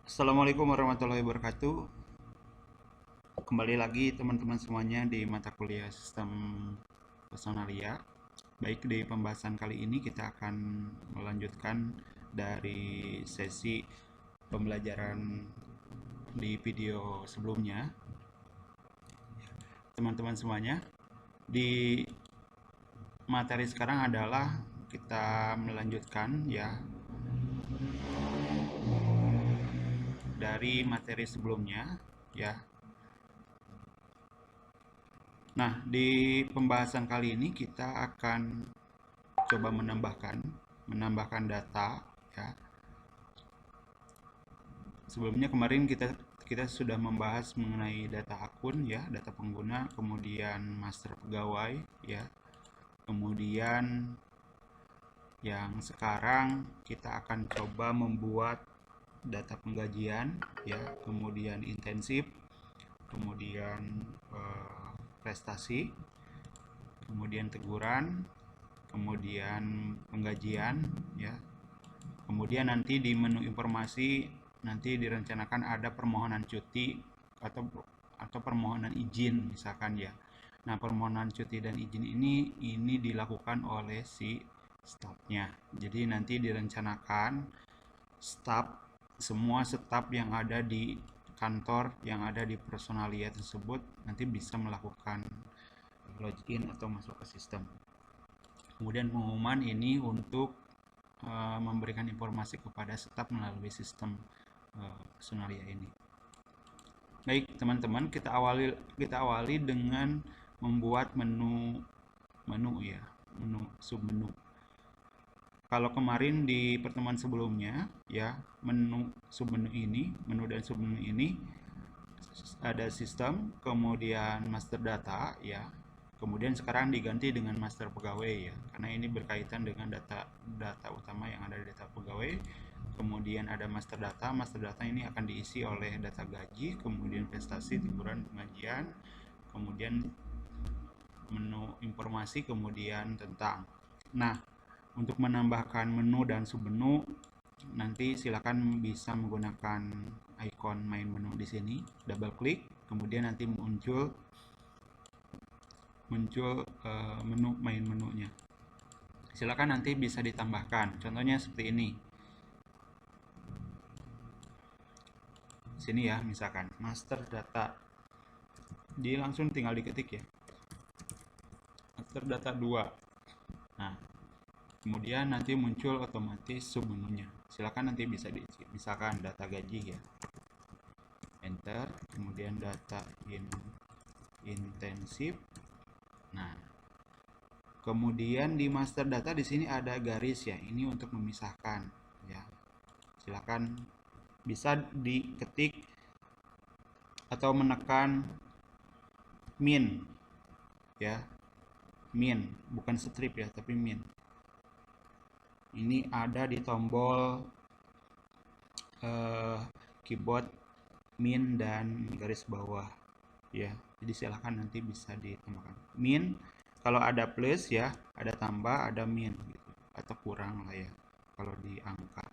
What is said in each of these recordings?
Assalamualaikum warahmatullahi wabarakatuh. Kembali lagi teman-teman semuanya di mata kuliah Sistem Personalia. Baik, di pembahasan kali ini kita akan melanjutkan dari sesi pembelajaran di video sebelumnya. Teman-teman semuanya, di materi sekarang adalah kita melanjutkan ya dari materi sebelumnya ya. Nah, di pembahasan kali ini kita akan coba menambahkan data ya. Sebelumnya kemarin kita sudah membahas mengenai data akun ya, data pengguna, kemudian master pegawai ya. Kemudian yang sekarang kita akan coba membuat data penggajian ya, kemudian intensif, kemudian prestasi, kemudian teguran, kemudian penggajian ya. Kemudian nanti di menu informasi nanti direncanakan ada permohonan cuti atau permohonan izin misalkan ya. Nah, permohonan cuti dan izin ini dilakukan oleh si stafnya. Jadi nanti direncanakan staf semua staf yang ada di kantor yang ada di personalia tersebut nanti bisa melakukan login atau masuk ke sistem. Kemudian pengumuman ini untuk memberikan informasi kepada staf melalui sistem Personalia ini. Baik teman-teman, kita awali dengan membuat menu ya, submenu. Kalau kemarin di pertemuan sebelumnya ya, menu dan submenu ini ada sistem, kemudian master data ya. Kemudian sekarang diganti dengan master pegawai ya, karena ini berkaitan dengan data utama yang ada di data pegawai. Kemudian ada master data. Master data ini akan diisi oleh data gaji, kemudian prestasi, teguran, pengajian, kemudian menu informasi, kemudian tentang. Nah, untuk menambahkan menu dan submenu nanti silakan bisa menggunakan icon main menu di sini, double klik, kemudian nanti muncul menu main menunya. Silakan nanti bisa ditambahkan. Contohnya seperti ini. Sini ya, misalkan master data. Dia langsung tinggal diketik ya. Master data 2. Nah, kemudian nanti muncul otomatis submenunya. Silakan nanti bisa diisi. Misalkan data gaji ya. Enter, kemudian data intensif. Nah, kemudian di master data di sini ada garis ya. Ini untuk memisahkan ya. Silakan bisa diketik atau menekan min ya. Min, bukan strip ya, tapi min. Ini ada di tombol keyboard min dan garis bawah ya. Jadi silahkan nanti bisa ditambahkan min. Kalau ada plus ya, ada tambah, ada min gitu, atau kurang lah ya kalau di angka.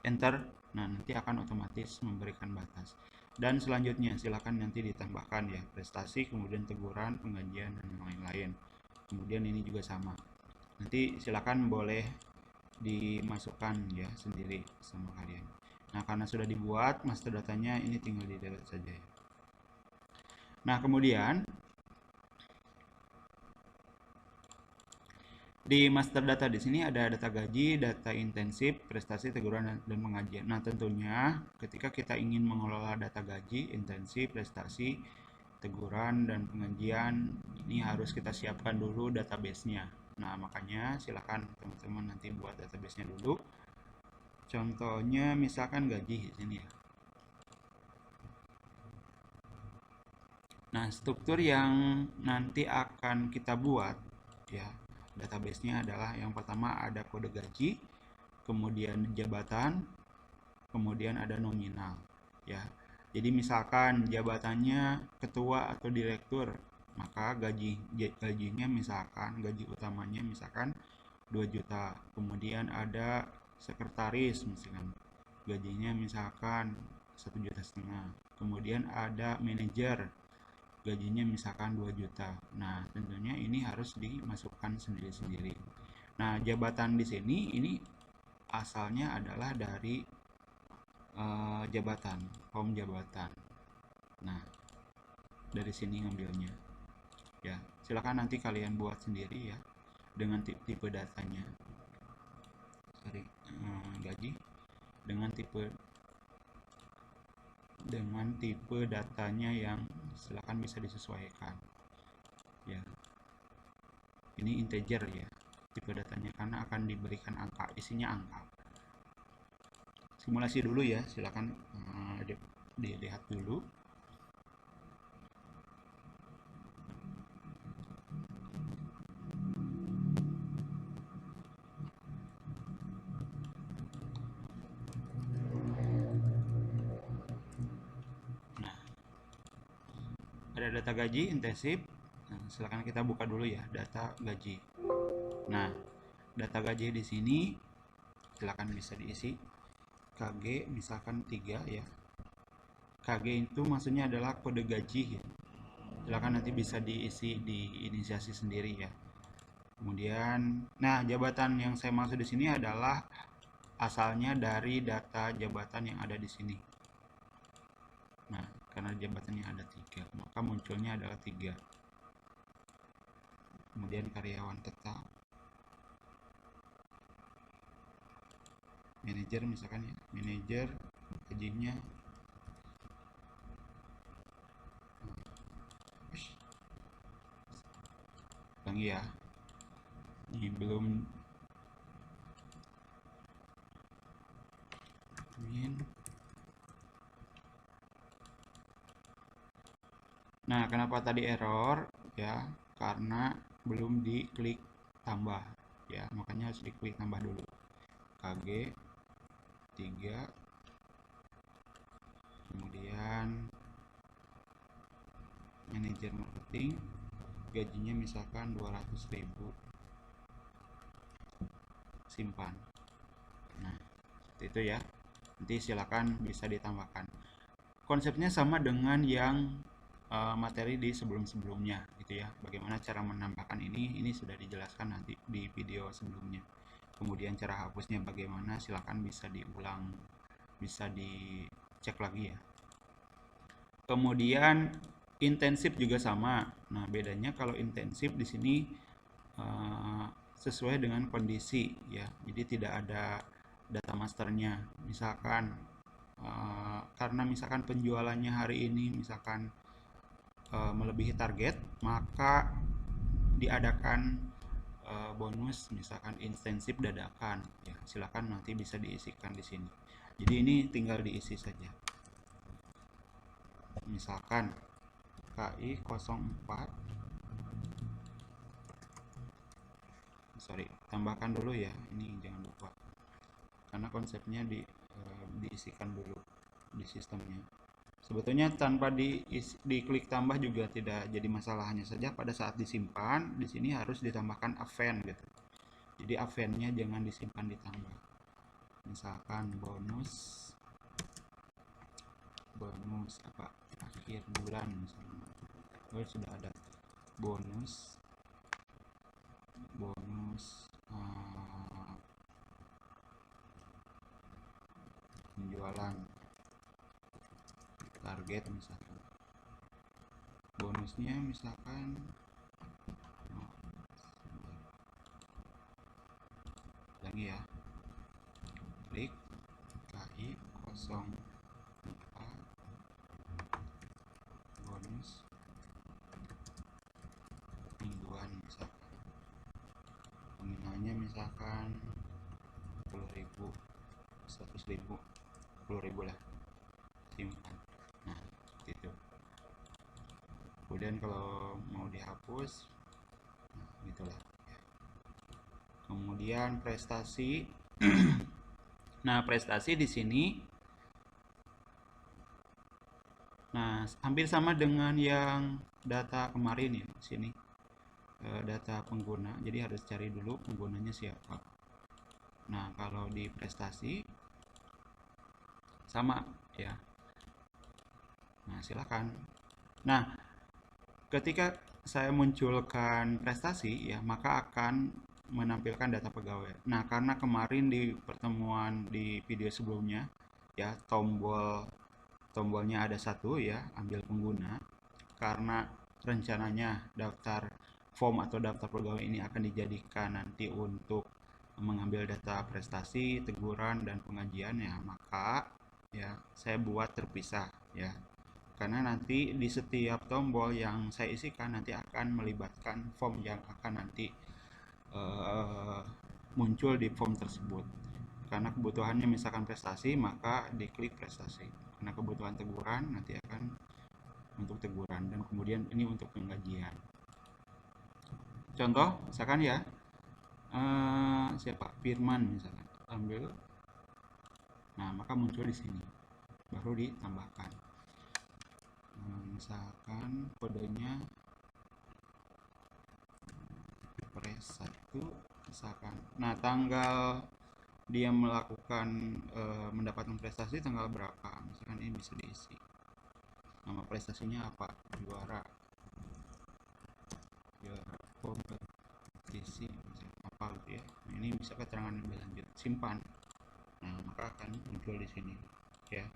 Enter. Nah, nanti akan otomatis memberikan batas. Dan selanjutnya silakan nanti ditambahkan ya prestasi, kemudian teguran, penggajian dan yang lain-lain. Kemudian ini juga sama. Nanti silakan boleh dimasukkan ya sendiri sama kalian. Nah, karena sudah dibuat master datanya, ini tinggal di delete saja ya. Nah, kemudian di master data di sini ada data gaji, data intensif, prestasi, teguran dan pengajian. Nah, tentunya ketika kita ingin mengelola data gaji, intensif, prestasi, teguran dan pengajian, ini harus kita siapkan dulu database-nya. Nah, makanya silakan teman-teman nanti buat database-nya dulu. Contohnya misalkan gaji di sini ya. Nah, struktur yang nanti akan kita buat ya, database-nya adalah yang pertama ada kode gaji, kemudian jabatan, kemudian ada nominal ya. Jadi misalkan jabatannya ketua atau direktur, maka gajinya misalkan gaji utamanya misalkan 2 juta. Kemudian ada sekretaris misalkan gajinya misalkan 1,5 juta. Kemudian ada manajer, gajinya misalkan 2 juta. Nah, tentunya ini harus dimasukkan sendiri-sendiri. Nah, jabatan di sini ini asalnya adalah dari jabatan, form jabatan. Nah, dari sini ngambilnya. Ya, silakan nanti kalian buat sendiri ya dengan tipe datanya. Sorry, gaji dengan tipe datanya yang silakan bisa disesuaikan. Ya, ini integer ya tipe datanya karena akan diberikan angka, isinya angka. Simulasi dulu ya, silakan dilihat dulu. Nah, ada data gaji intensif. Nah, silakan kita buka dulu ya data gaji. Nah, data gaji di sini silakan bisa diisi. KG misalkan 3 ya. KG itu maksudnya adalah kode gaji ya. Silakan nanti bisa diisi di inisiasi sendiri ya. Kemudian, nah jabatan yang saya maksud di sini adalah asalnya dari data jabatan yang ada di sini. Nah, karena jabatannya ada 3, maka munculnya adalah 3. Kemudian karyawan tetap, manajer misalkan ya, manajer gajinya ulangi ya, ini belum Nah, kenapa tadi error ya, karena belum diklik tambah ya, makanya harus diklik tambah dulu. KG 3, kemudian manajer marketing gajinya misalkan 200.000, simpan. Nah, itu ya, nanti silakan bisa ditambahkan. Konsepnya sama dengan yang materi di sebelum-sebelumnya gitu ya. Bagaimana cara menambahkan ini sudah dijelaskan nanti di video sebelumnya. Kemudian cara hapusnya bagaimana, silakan bisa diulang, bisa dicek lagi ya. Kemudian intensif juga sama. Nah, bedanya kalau intensif di sini sesuai dengan kondisi ya. Jadi tidak ada data masternya. Misalkan karena misalkan penjualannya hari ini misalkan melebihi target, maka diadakan bonus misalkan intensif dadakan ya, silakan nanti bisa diisikan di sini. Jadi ini tinggal diisi saja. Misalkan KI 04, sorry, tambahkan dulu ya, ini jangan lupa karena konsepnya diisikan dulu di sistemnya. Sebetulnya tanpa diklik tambah juga tidak jadi masalah, hanya saja pada saat disimpan di sini harus ditambahkan event gitu. Jadi eventnya jangan disimpan ditambah. Misalkan bonus apa akhir bulan misalnya. Oh, sudah ada bonus penjualan target misalkan, bonusnya misalkan lagi ya, klik KI 04 bonus mingguan misalkan, nominalnya misalkan 10.000, 100.000, 10.000 lah, simpan. Nah, itu. Kemudian kalau mau dihapus, nah, gitulah. Kemudian prestasi. Nah, prestasi di sini, nah hampir sama dengan yang data kemarin ya di sini, data pengguna. Jadi harus cari dulu penggunanya siapa. Nah, kalau di prestasi sama ya. Nah, silakan. Nah, ketika saya munculkan prestasi ya, maka akan menampilkan data pegawai. Nah, karena kemarin di pertemuan di video sebelumnya ya, tombolnya ada satu ya, ambil pengguna. Karena rencananya daftar form atau daftar pegawai ini akan dijadikan nanti untuk mengambil data prestasi, teguran, dan pengajian ya, maka ya saya buat terpisah ya. Karena nanti di setiap tombol yang saya isikan nanti akan melibatkan form yang akan nanti eh, muncul di form tersebut. Karena kebutuhannya misalkan prestasi, maka diklik prestasi. Karena kebutuhan teguran nanti akan untuk teguran, dan kemudian ini untuk penggajian. Contoh misalkan ya, siapa, Firman misalkan, ambil, nah maka muncul di sini baru ditambahkan. Misalkan kodenya Pres 1 misalkan. Nah, tanggal dia melakukan mendapatkan prestasi tanggal berapa, misalkan ini bisa diisi. Nama prestasinya apa? Juara kompetisi apa gitu ya. Nah, ini bisa keterangan lebih lanjut. Simpan. Nah, maka akan muncul di sini ya.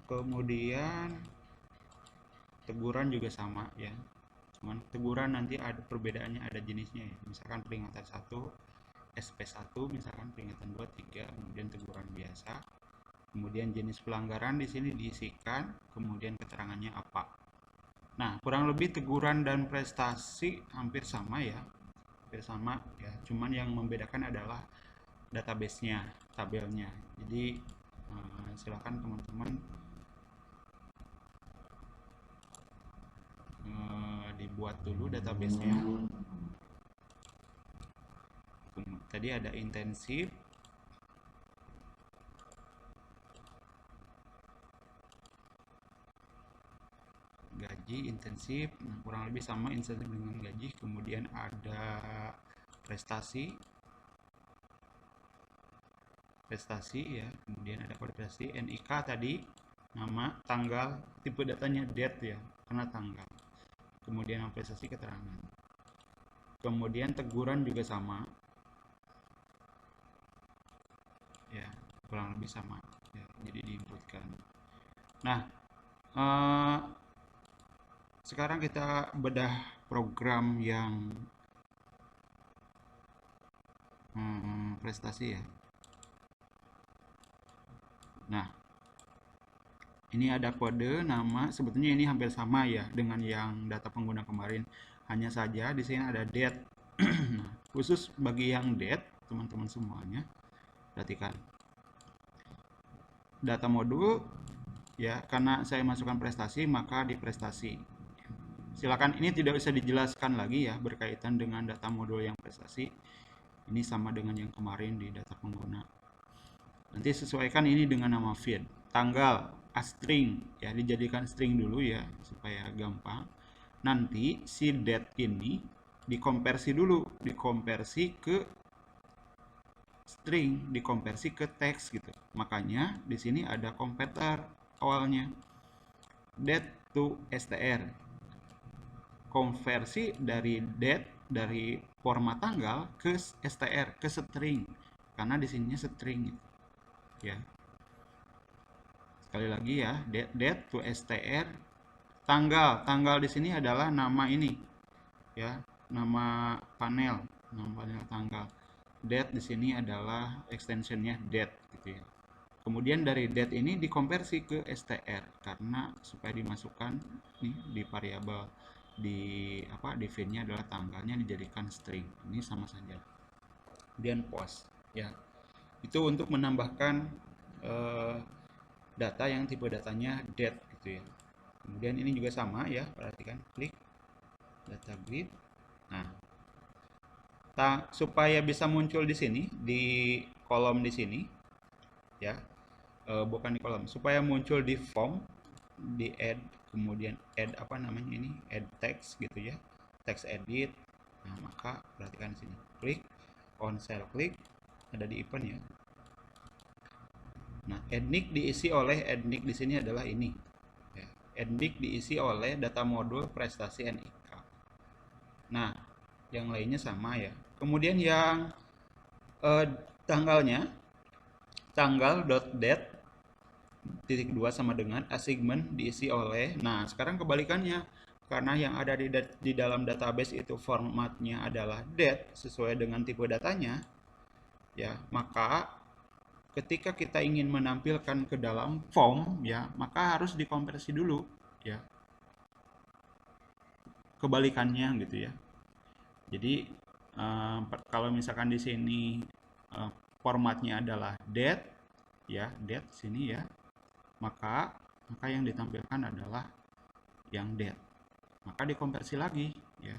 Kemudian teguran juga sama ya. Cuman teguran nanti ada perbedaannya, ada jenisnya ya. Misalkan peringatan 1, SP1, misalkan peringatan 2, 3, kemudian teguran biasa. Kemudian jenis pelanggaran di sini diisikan, kemudian keterangannya apa. Nah, kurang lebih teguran dan prestasi hampir sama ya. Hampir sama ya. Cuman yang membedakan adalah database-nya, tabelnya. Jadi silakan teman-teman dibuat dulu database-nya. Tadi ada intensif, gaji, intensif, nah, kurang lebih sama intensif dengan gaji. Kemudian ada prestasi ya, kemudian ada kode prestasi, NIK tadi, nama, tanggal, tipe datanya date ya, karena tanggal. Kemudian prestasi, keterangan. Kemudian teguran juga sama ya, kurang lebih sama ya, jadi diinputkan. Nah, sekarang kita bedah program yang prestasi ya. Nah, ini ada kode, nama, sebetulnya ini hampir sama ya dengan yang data pengguna kemarin. Hanya saja di sini ada date. Nah, khusus bagi yang date, teman-teman semuanya, perhatikan. Data modul ya, karena saya masukkan prestasi maka di prestasi. Silakan, ini tidak bisa dijelaskan lagi ya berkaitan dengan data modul yang prestasi. Ini sama dengan yang kemarin di data pengguna. Nanti sesuaikan ini dengan nama feed. Tanggal string ya, dijadikan string dulu ya supaya gampang. Nanti si date ini dikonversi dulu, dikonversi ke string, dikonversi ke teks gitu. Makanya di sini ada converter awalnya, date to str. Konversi dari date, dari format tanggal ke str, ke string, karena di sininya string gitu ya. Sekali lagi ya, date to str, tanggal di sini adalah nama ini ya, nama panel tanggal. Date di sini adalah extensionnya date gitu ya. Kemudian dari date ini dikonversi ke str karena supaya dimasukkan nih di variabel di feed-nya adalah tanggalnya dijadikan string. Ini sama saja. Kemudian post ya. Itu untuk menambahkan data yang tipe datanya date gitu ya. Kemudian ini juga sama ya, perhatikan, klik data grid. Nah, supaya bisa muncul di sini di kolom di sini ya, bukan di kolom, supaya muncul di form, di add, kemudian add apa namanya ini, add text gitu ya, text edit. Nah, maka perhatikan di sini, klik on cell, klik, ada di event ya. Nah, etnik diisi oleh etnik di sini adalah ini. Ya, etnik diisi oleh data modul prestasi NIK. Nah, yang lainnya sama ya. Kemudian yang eh, tanggalnya, tanggal.date titik dua sama dengan assignment diisi oleh. Nah, sekarang kebalikannya. Karena yang ada di dalam database itu formatnya adalah date sesuai dengan tipe datanya, ya, maka ketika kita ingin menampilkan ke dalam form, ya, maka harus dikonversi dulu, ya, kebalikannya gitu ya. Jadi kalau misalkan di sini eh, formatnya adalah date, ya, date sini ya, maka yang ditampilkan adalah yang date. Maka dikonversi lagi, ya,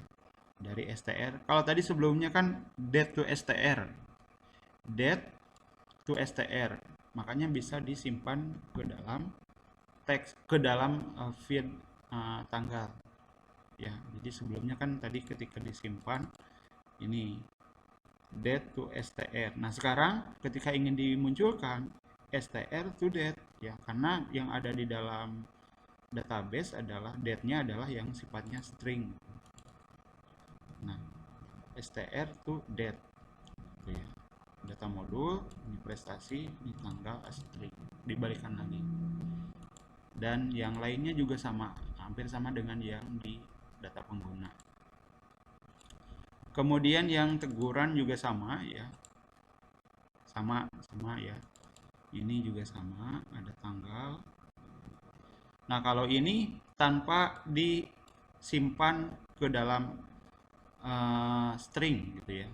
dari str. Kalau tadi sebelumnya kan date to str, date to str, makanya bisa disimpan ke dalam teks, ke dalam field tanggal, ya. Jadi sebelumnya kan tadi ketika disimpan ini date to str. Nah, sekarang ketika ingin dimunculkan str to date, ya, karena yang ada di dalam database adalah date-nya adalah yang sifatnya string. Nah, str to date, gitu ya. Data modul, ini prestasi, ini tanggal, string, dibalikan lagi. Dan yang lainnya juga sama, hampir sama dengan yang di data pengguna. Kemudian yang teguran juga sama ya, sama ya. Ini juga sama, ada tanggal. Nah, kalau ini tanpa disimpan ke dalam string gitu ya.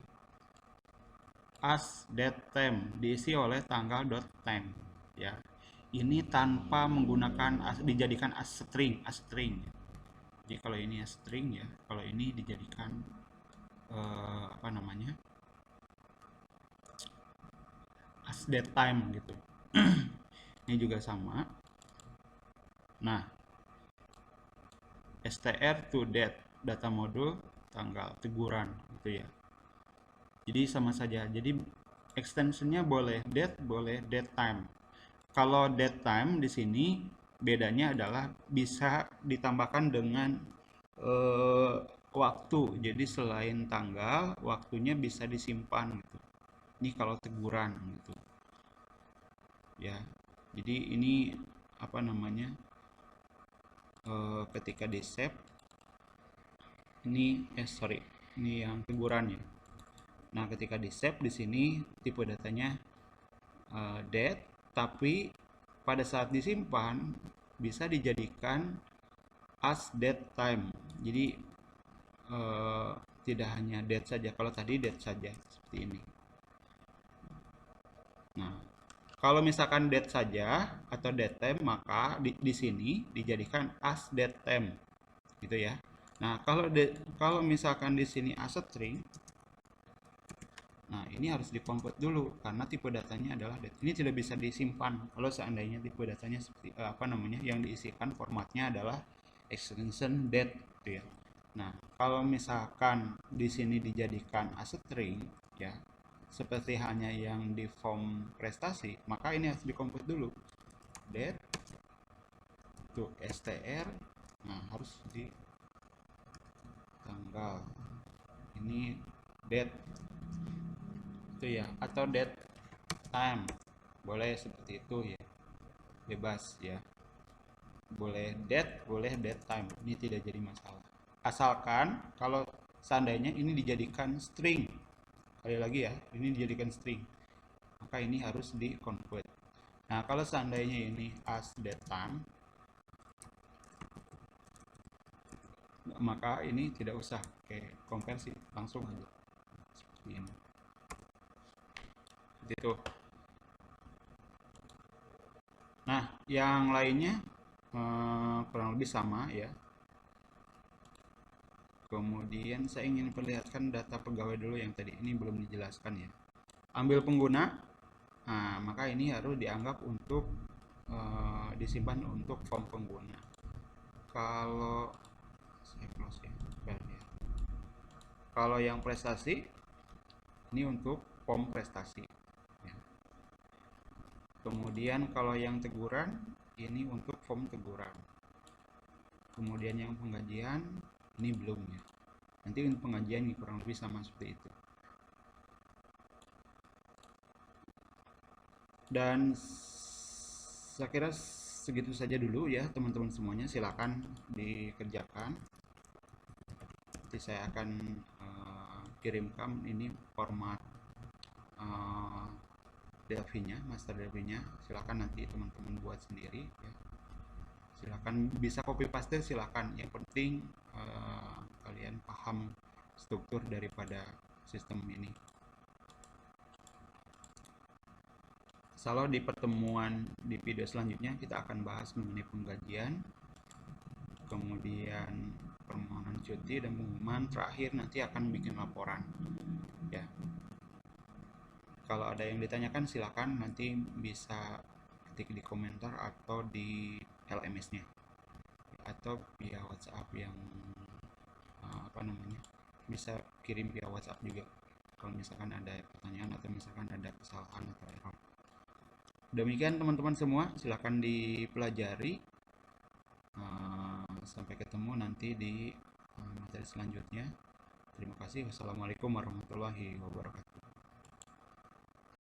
As date time diisi oleh tanggal dot time, ya. Ini tanpa menggunakan dijadikan as string, Jadi kalau ini as string ya, kalau ini dijadikan apa namanya? As date time gitu. Ini juga sama. Nah, str to date, data modul tanggal teguran gitu ya. Jadi sama saja. Jadi extensionnya boleh date, boleh date time. Kalau date time di sini bedanya adalah bisa ditambahkan dengan waktu. Jadi selain tanggal, waktunya bisa disimpan gitu. Ini kalau teguran gitu. Ya. Jadi ini apa namanya? Ketika di save ini sorry, ini yang teguran ya. Nah, ketika di save di sini tipe datanya date, tapi pada saat disimpan bisa dijadikan as date time. Jadi tidak hanya date saja. Kalau tadi date saja seperti ini. Nah, kalau misalkan date saja atau date time, maka di sini dijadikan as date time, gitu ya. Nah, kalau misalkan di sini as string, nah ini harus di-convert dulu karena tipe datanya adalah date. Ini tidak bisa disimpan kalau seandainya tipe datanya seperti apa namanya yang diisikan formatnya adalah extension date, gitu ya. Nah, kalau misalkan di sini dijadikan as string, ya, seperti hanya yang di form prestasi, maka ini harus di-convert dulu. Date to str, nah harus di tanggal. Ini date itu ya, atau date time. Boleh seperti itu ya. Bebas ya. Boleh date time. Ini tidak jadi masalah. Asalkan kalau seandainya ini dijadikan string, sekali lagi ya, ini dijadikan string, maka ini harus di convert. Nah, kalau seandainya ini as date time, maka ini tidak usah kayak konversi, langsung aja seperti ini. Seperti itu. Nah, yang lainnya kurang lebih sama ya. Kemudian saya ingin perlihatkan data pegawai dulu yang tadi ini belum dijelaskan ya. Ambil pengguna, nah, maka ini harus dianggap untuk disimpan untuk form pengguna. Kalau saya close ya, kalau yang prestasi ini untuk form prestasi. Ya. Kemudian kalau yang teguran ini untuk form teguran. Kemudian yang penggajian ini belum ya. Nanti untuk pengajian ini kurang lebih sama seperti itu. Dan saya kira segitu saja dulu ya teman-teman semuanya, silakan dikerjakan. Nanti saya akan kirimkan ini format Delphi-nya, master Delphi-nya. Silakan nanti teman-teman buat sendiri ya. Silakan bisa copy paste, silakan. Yang penting kalian paham struktur daripada sistem ini. Kalau di pertemuan di video selanjutnya kita akan bahas mengenai penggajian, kemudian permohonan cuti dan pengumuman. Terakhir nanti akan bikin laporan ya. Kalau ada yang ditanyakan silakan nanti bisa ketik di komentar atau di LMS-nya atau via WhatsApp yang bisa kirim via WhatsApp juga kalau misalkan ada pertanyaan atau misalkan ada kesalahan atau error. Demikian teman-teman semua, silahkan dipelajari. Sampai ketemu nanti di materi selanjutnya. Terima kasih. Wassalamualaikum warahmatullahi wabarakatuh.